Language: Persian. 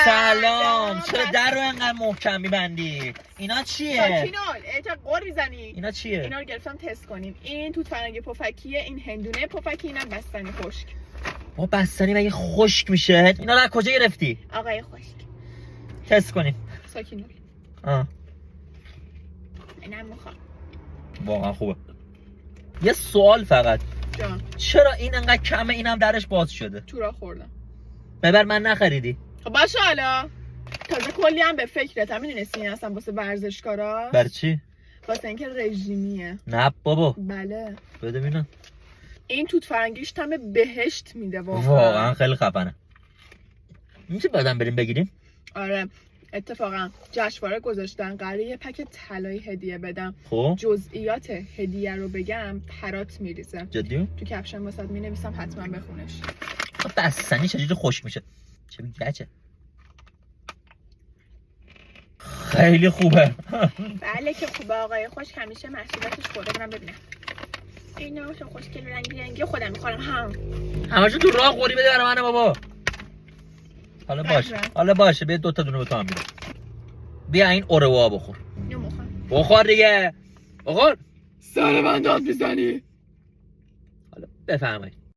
سلام. چرا در رو انقدر محکم میبندی؟ اینا چیه؟ ساکینال چرا قور میزنی؟ اینا چیه؟ اینا رو گرفتم تست کنیم. این توت فرنگی پفکیه، این هندونه پفکی، اینم بستنی خشک. با بستنی مگه خشک میشه؟ اینا رو از کجا گرفتی؟ آقای خشک. تست کنیم. ساکینال. اینم میخوام. واقعا خوبه. یه سوال فقط. جان. چرا این انقدر کمه اینم درش باز شده؟ چورا خوردم. ببر من نخریدی. خب باشه حالا. تازه کلی هم به فکرت. هم میدونستی این اصلا واسه ورزشکارا؟ برای چی؟ واسه اینکه رژیمیه. نه بابا. بله. بده ببینم. این توت فرنگیش طعم بهشت میده واقعا خیلی خفنه. میشه بعدم بریم بگیریم؟ آره. اتفاقا جشنواره گذاشتن قراره یه پک طلایی هدیه بدم. خب جزئیات هدیه رو بگم پرات میریزه. جدی؟ تو کپشن واسات مینویسم حتما بخونش. بستنی چجوری خوش میشه؟ چه میگه؟ خیلی خوبه. بله که خوبه آقای خوش، همیشه محصولاتش خورده. برم ببینم. اینا چه خوشگل رنگی خودم میخورم. همشو تو راه خوری بده برای منه بابا. حالا باشه بیا 2 تا دونه به تو هم میدم. بیا این اوروا بخور. بخور دیگه. بخور. سر من داد میزنی. حالا بفرمایید.